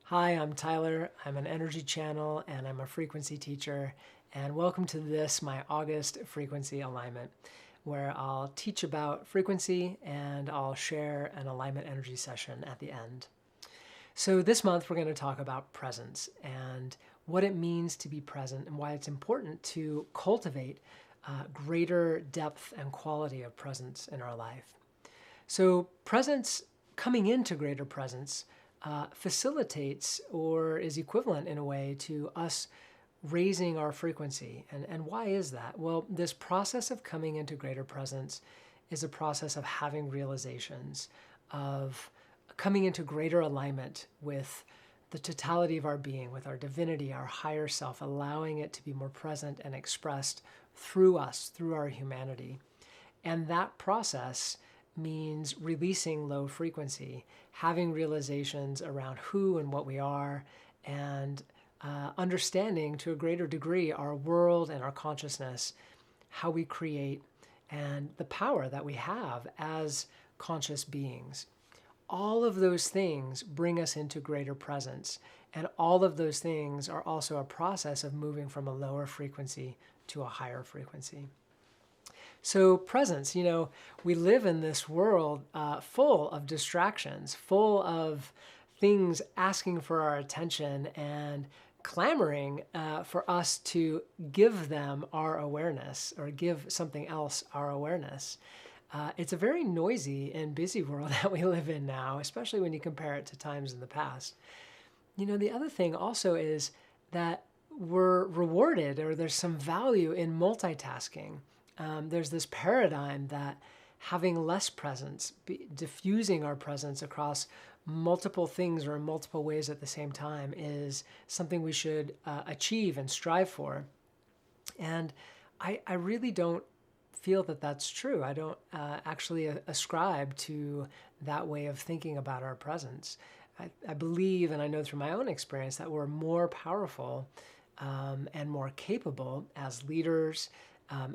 Hi, I'm Tyler. I'm an energy channel and I'm a frequency teacher. And welcome to this, my August frequency alignment, where I'll teach about frequency and I'll share an alignment energy session at the end. So this month we're going to talk about presence and what it means to be present and why it's important to cultivate greater depth and quality of presence in our life. So presence, coming into greater presence, facilitates or is equivalent in a way to us raising our frequency. And why is that? Well, this process of coming into greater presence is a process of having realizations, of coming into greater alignment with the totality of our being, with our divinity, our higher self, allowing it to be more present and expressed through us, through our humanity. And that process means releasing low frequency, having realizations around who and what we are, and understanding to a greater degree our world and our consciousness, how we create, and the power that we have as conscious beings. All of those things bring us into greater presence, and all of those things are also a process of moving from a lower frequency to a higher frequency. So presence, we live in this world full of distractions, full of things asking for our attention and clamoring for us to give them our awareness or give something else our awareness. It's a very noisy and busy world that we live in now, especially when you compare it to times in the past. The other thing also is that we're rewarded, or there's some value in multitasking. There's this paradigm that having less presence, diffusing our presence across multiple things or in multiple ways at the same time is something we should achieve and strive for. And I really don't feel that that's true. I don't actually ascribe to that way of thinking about our presence. I believe, and I know through my own experience, that we're more powerful and more capable as leaders,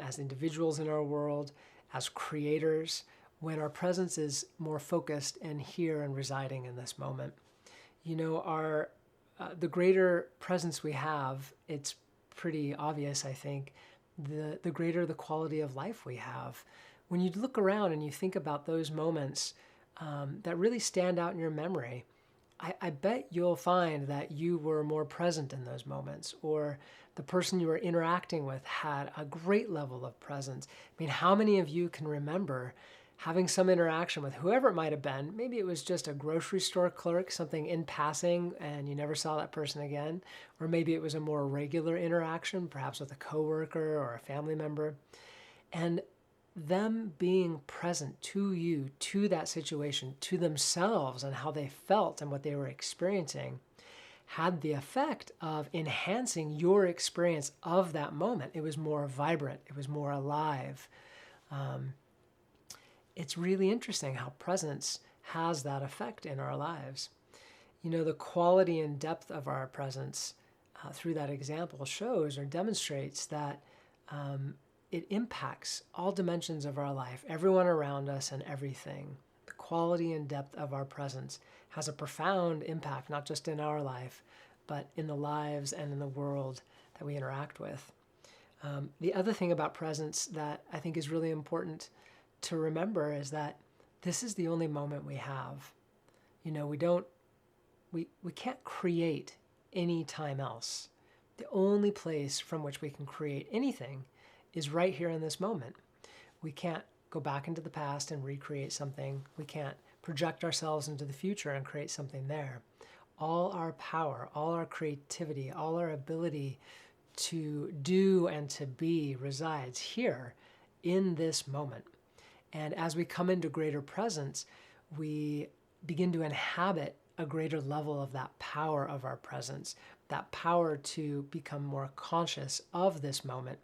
as individuals in our world, as creators, when our presence is more focused and here and residing in this moment. The greater presence we have, it's pretty obvious, I think, the greater the quality of life we have. When you look around and you think about those moments that really stand out in your memory, I bet you'll find that you were more present in those moments, or the person you were interacting with had a great level of presence. I mean, how many of you can remember having some interaction with whoever it might have been? Maybe it was just a grocery store clerk, something in passing, and you never saw that person again. Or maybe it was a more regular interaction, perhaps with a coworker or a family member. And them being present to you, to that situation, to themselves and how they felt and what they were experiencing had the effect of enhancing your experience of that moment. It was more vibrant. It was more alive. It's really interesting how presence has that effect in our lives. The quality and depth of our presence through that example shows or demonstrates that it impacts all dimensions of our life, everyone around us and everything. The quality and depth of our presence has a profound impact, not just in our life, but in the lives and in the world that we interact with. The other thing about presence that I think is really important to remember is that this is the only moment we have. We can't create any time else. The only place from which we can create anything is right here in this moment. We can't go back into the past and recreate something. We can't project ourselves into the future and create something there. All our power, all our creativity, all our ability to do and to be resides here in this moment. And as we come into greater presence, we begin to inhabit a greater level of that power of our presence, that power to become more conscious of this moment,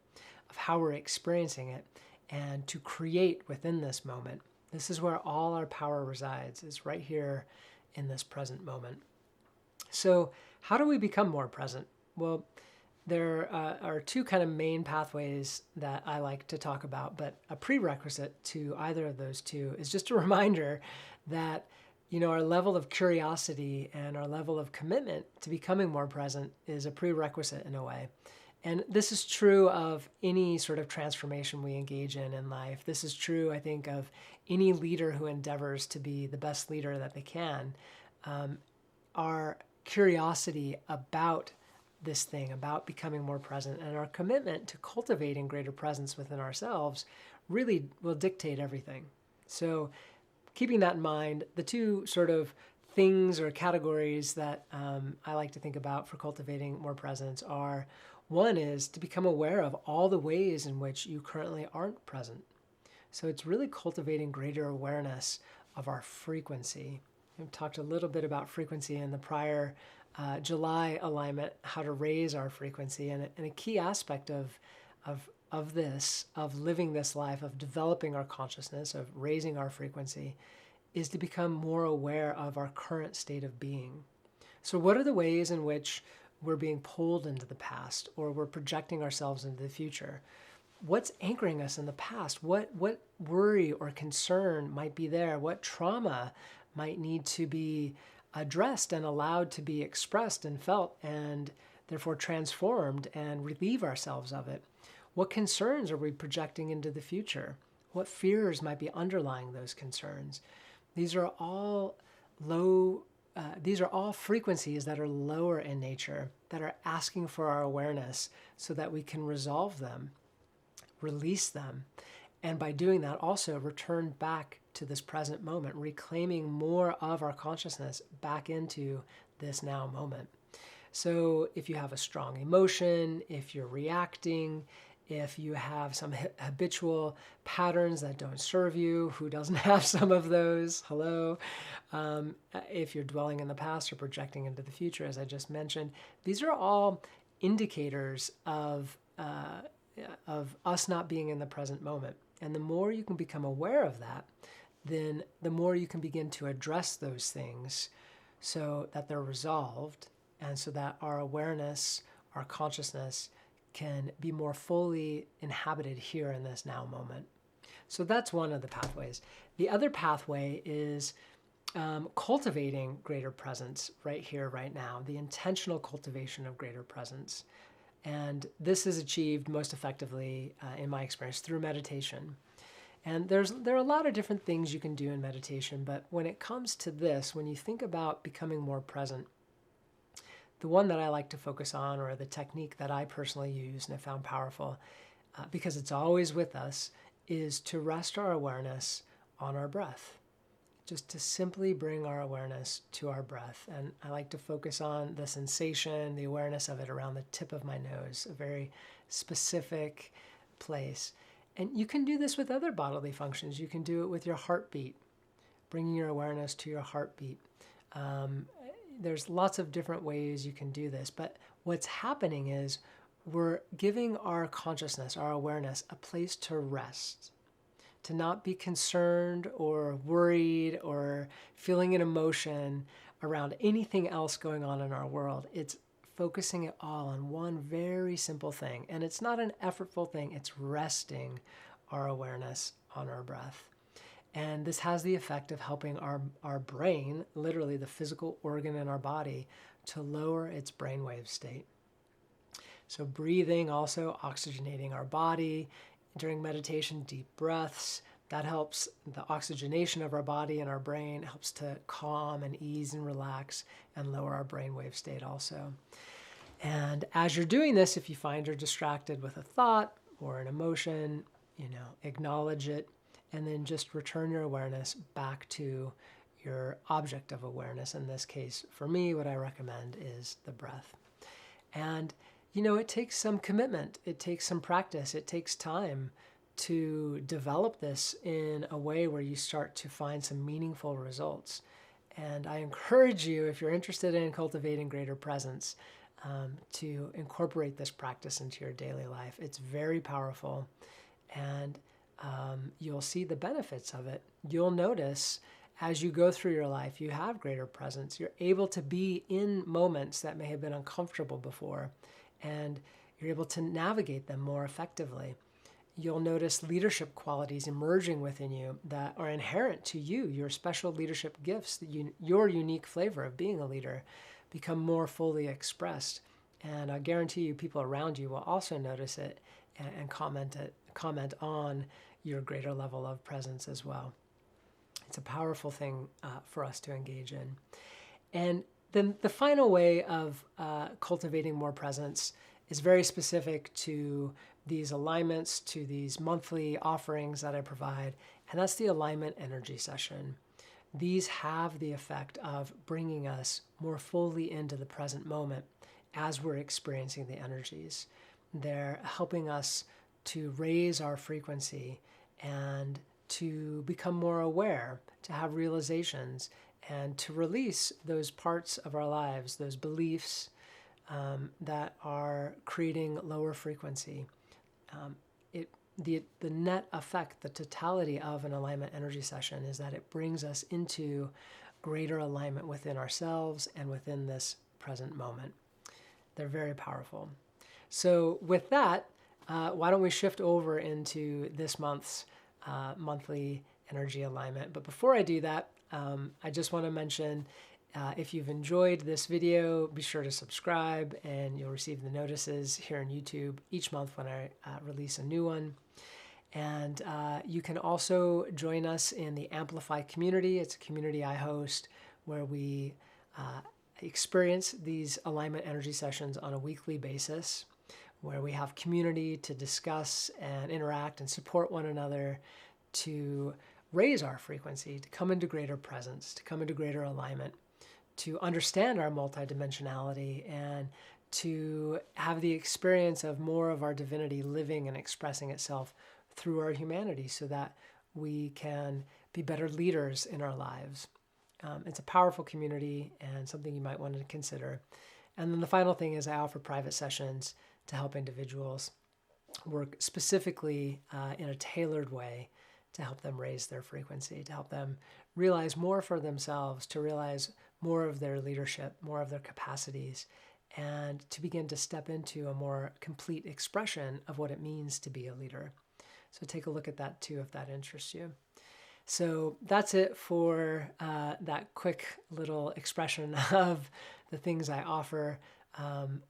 of how we're experiencing it, and to create within this moment. This is where all our power resides, is right here in this present moment. So how do we become more present? Well, there are two kind of main pathways that I like to talk about, but a prerequisite to either of those two is just a reminder that our level of curiosity and our level of commitment to becoming more present is a prerequisite in a way. And this is true of any sort of transformation we engage in life. This is true, I think, of any leader who endeavors to be the best leader that they can. Our curiosity about this thing, about becoming more present, and our commitment to cultivating greater presence within ourselves really will dictate everything. So keeping that in mind, the two sort of things or categories that I like to think about for cultivating more presence are, one is to become aware of all the ways in which you currently aren't present. So it's really cultivating greater awareness of our frequency. We've talked a little bit about frequency in the prior July alignment, how to raise our frequency, and a key aspect of this, of living this life, of developing our consciousness, of raising our frequency, is to become more aware of our current state of being. So what are the ways in which we're being pulled into the past, or we're projecting ourselves into the future? What's anchoring us in the past? What worry or concern might be there? What trauma might need to be addressed and allowed to be expressed and felt, and therefore transformed, and relieve ourselves of it? What concerns are we projecting into the future? What fears might be underlying those concerns? These are all frequencies that are lower in nature, that are asking for our awareness so that we can resolve them, release them, and by doing that also return back to this present moment, reclaiming more of our consciousness back into this now moment. So if you have a strong emotion, if you're reacting, if you have some habitual patterns that don't serve you, who doesn't have some of those? Hello. If you're dwelling in the past or projecting into the future, as I just mentioned, these are all indicators of us not being in the present moment. And the more you can become aware of that, then the more you can begin to address those things so that they're resolved, and so that our awareness, our consciousness, can be more fully inhabited here in this now moment. So that's one of the pathways. The other pathway is cultivating greater presence right here, right now, the intentional cultivation of greater presence. And this is achieved most effectively, in my experience, through meditation. And there are a lot of different things you can do in meditation, but when it comes to this, when you think about becoming more present, the one that I like to focus on, or the technique that I personally use and have found powerful, because it's always with us, is to rest our awareness on our breath. Just to simply bring our awareness to our breath. And I like to focus on the sensation, the awareness of it around the tip of my nose, a very specific place. And you can do this with other bodily functions. You can do it with your heartbeat, bringing your awareness to your heartbeat. There's lots of different ways you can do this, but what's happening is we're giving our consciousness, our awareness, a place to rest, to not be concerned or worried or feeling an emotion around anything else going on in our world. It's focusing it all on one very simple thing, and it's not an effortful thing. It's resting our awareness on our breath. And this has the effect of helping our brain, literally the physical organ in our body, to lower its brainwave state. So breathing, also oxygenating our body. During meditation, deep breaths, that helps the oxygenation of our body and our brain, helps to calm and ease and relax and lower our brainwave state also. And as you're doing this, if you find you're distracted with a thought or an emotion, acknowledge it, and then just return your awareness back to your object of awareness. In this case, for me, what I recommend is the breath. And, it takes some commitment. It takes some practice. It takes time to develop this in a way where you start to find some meaningful results. And I encourage you, if you're interested in cultivating greater presence, to incorporate this practice into your daily life. It's very powerful, and you'll see the benefits of it. You'll notice as you go through your life, you have greater presence. You're able to be in moments that may have been uncomfortable before, and you're able to navigate them more effectively. you'll notice leadership qualities emerging within you that are inherent to you, your special leadership gifts, your unique flavor of being a leader become more fully expressed. And I guarantee you people around you will also notice it and comment on your greater level of presence as well. It's a powerful thing for us to engage in. And then the final way of cultivating more presence is very specific to these alignments, to these monthly offerings that I provide, and that's the alignment energy session. These have the effect of bringing us more fully into the present moment as we're experiencing the energies. They're helping us to raise our frequency and to become more aware, to have realizations, and to release those parts of our lives, those beliefs that are creating lower frequency. The net effect, the totality of an alignment energy session is that it brings us into greater alignment within ourselves and within this present moment. They're very powerful. So with that, why don't we shift over into this month's monthly energy alignment. But before I do that, I just want to mention if you've enjoyed this video, be sure to subscribe and you'll receive the notices here on YouTube each month when I release a new one. And you can also join us in the Amplify community. It's a community I host where we experience these alignment energy sessions on a weekly basis, where we have community to discuss and interact and support one another to raise our frequency, to come into greater presence, to come into greater alignment, to understand our multidimensionality, and to have the experience of more of our divinity living and expressing itself through our humanity so that we can be better leaders in our lives. It's a powerful community and something you might want to consider. And then the final thing is I offer private sessions to help individuals work specifically in a tailored way to help them raise their frequency, to help them realize more for themselves, to realize more of their leadership, more of their capacities, and to begin to step into a more complete expression of what it means to be a leader. So take a look at that too if that interests you. So that's it for that quick little expression of the things I offer.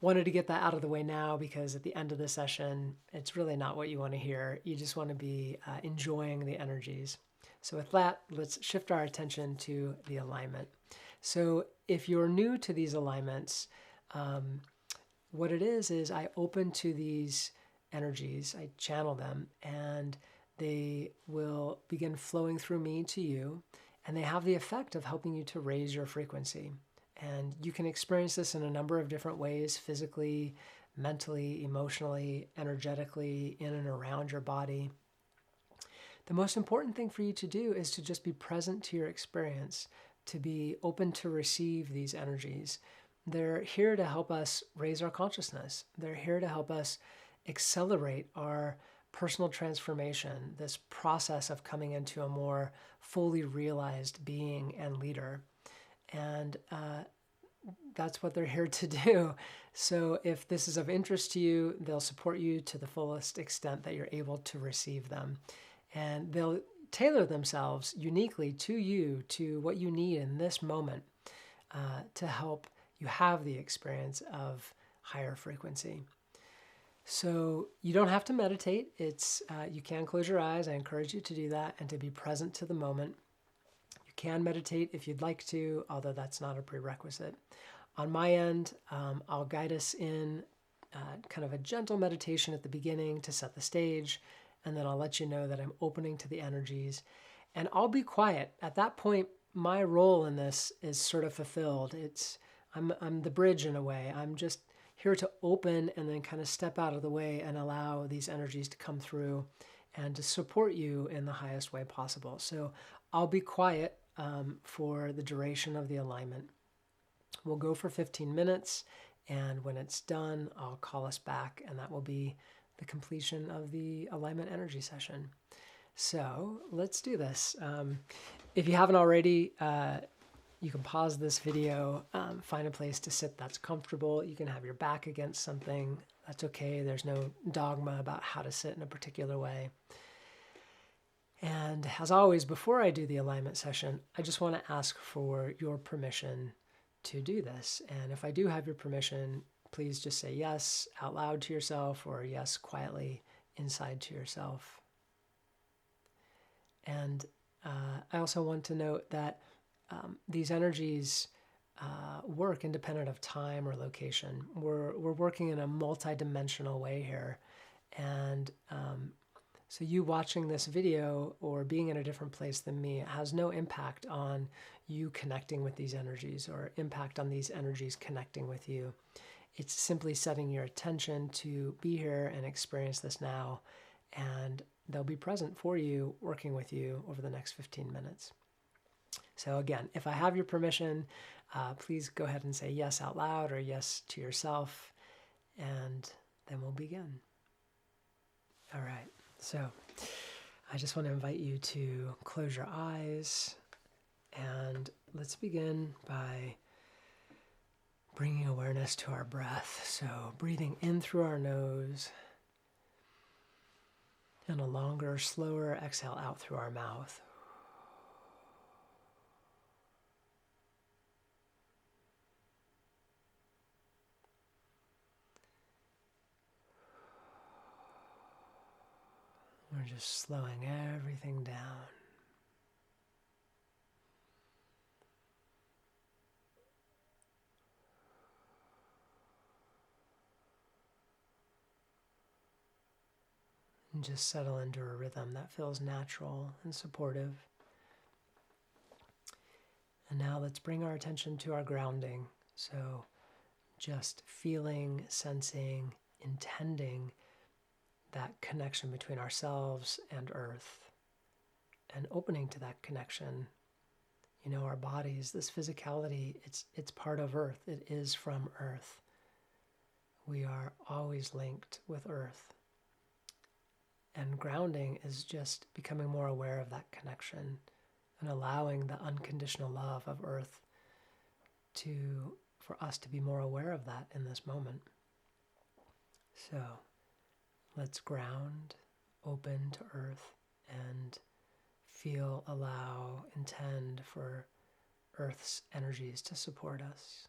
Wanted to get that out of the way now because at the end of the session, it's really not what you want to hear. You just want to be enjoying the energies. So with that, let's shift our attention to the alignment. So if you're new to these alignments, what it is I open to these energies, I channel them, and they will begin flowing through me to you, and they have the effect of helping you to raise your frequency. And you can experience this in a number of different ways, physically, mentally, emotionally, energetically, in and around your body. The most important thing for you to do is to just be present to your experience, to be open to receive these energies. They're here to help us raise our consciousness. They're here to help us accelerate our personal transformation, this process of coming into a more fully realized being and leader. And that's what they're here to do. So if this is of interest to you, they'll support you to the fullest extent that you're able to receive them. And they'll tailor themselves uniquely to you, to what you need in this moment, to help you have the experience of higher frequency. So you don't have to meditate. You can close your eyes. I encourage you to do that and to be present to the moment. You can meditate if you'd like to, although that's not a prerequisite. On my end, I'll guide us in kind of a gentle meditation at the beginning to set the stage, and then I'll let you know that I'm opening to the energies, and I'll be quiet. At that point, my role in this is sort of fulfilled. I'm the bridge in a way. I'm just here to open and then kind of step out of the way and allow these energies to come through and to support you in the highest way possible. So I'll be quiet for the duration of the alignment. We'll go for 15 minutes, and when it's done, I'll call us back, and that will be the completion of the alignment energy session. So let's do this. If you haven't already, you can pause this video, find a place to sit that's comfortable. You can have your back against something That's okay. There's no dogma about how to sit in a particular way. And as always, before I do the alignment session, I just want to ask for your permission to do this. And if I do have your permission, please just say yes out loud to yourself or yes quietly inside to yourself. And I also want to note that these energies work independent of time or location. We're working in a multi-dimensional way here. And so you watching this video or being in a different place than me has no impact on you connecting with these energies or impact on these energies connecting with you. It's simply setting your attention to be here and experience this now, and they'll be present for you, working with you over the next 15 minutes. So again, if I have your permission, please go ahead and say yes out loud or yes to yourself, and then we'll begin. All right. So I just want to invite you to close your eyes, and let's begin by bringing awareness to our breath. So breathing in through our nose and a longer, slower exhale out through our mouth. We're just slowing everything down. And just settle into a rhythm that feels natural and supportive. And now let's bring our attention to our grounding. So just feeling, sensing, intending that connection between ourselves and earth, and opening to that connection. You know, our bodies, this physicality, it's part of earth. It is from earth. We are always linked with earth. And grounding is just becoming more aware of that connection and allowing the unconditional love of earth for us to be more aware of that in this moment. So let's ground, open to earth, and feel, allow, intend for earth's energies to support us.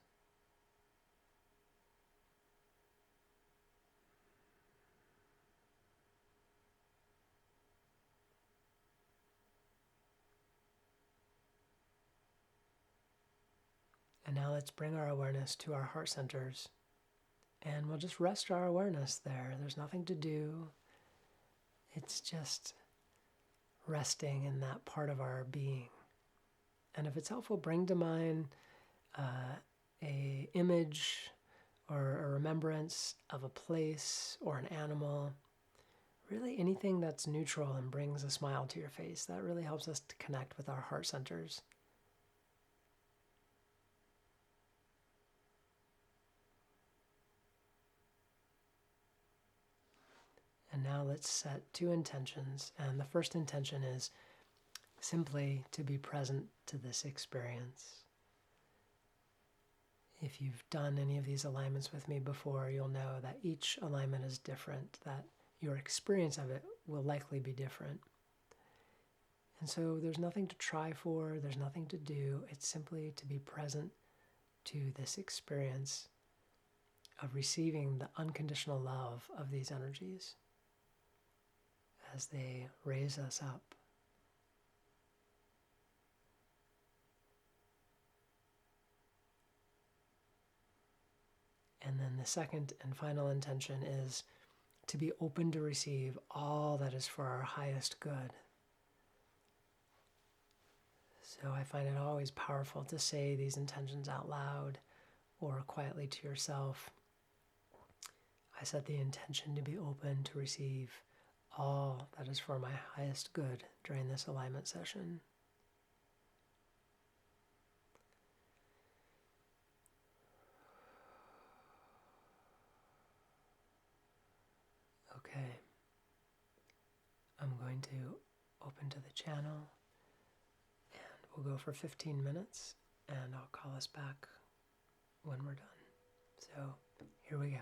And now let's bring our awareness to our heart centers. And we'll just rest our awareness there. There's nothing to do. It's just resting in that part of our being. And if it's helpful, bring to mind a image or a remembrance of a place or an animal. Really anything that's neutral and brings a smile to your face. That really helps us to connect with our heart centers. And now let's set 2 intentions. And the first intention is simply to be present to this experience. If you've done any of these alignments with me before, you'll know that each alignment is different, that your experience of it will likely be different. And so there's nothing to try for, there's nothing to do. It's simply to be present to this experience of receiving the unconditional love of these energies as they raise us up. And then the second and final intention is to be open to receive all that is for our highest good. So I find it always powerful to say these intentions out loud or quietly to yourself. I set the intention to be open to receive all that is for my highest good during this alignment session. Okay, I'm going to open to the channel and we'll go for 15 minutes and I'll call us back when we're done. So here we go.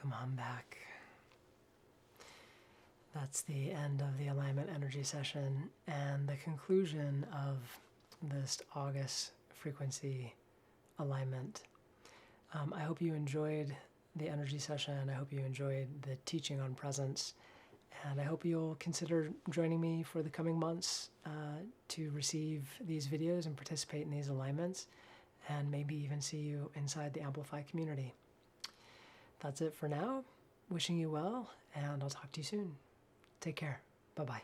Come on back. That's the end of the alignment energy session and the conclusion of this August frequency alignment. I hope you enjoyed the energy session. I hope you enjoyed the teaching on presence. And I hope you'll consider joining me for the coming months to receive these videos and participate in these alignments, and maybe even see you inside the Amplify community. That's it for now. Wishing you well, and I'll talk to you soon. Take care. Bye-bye.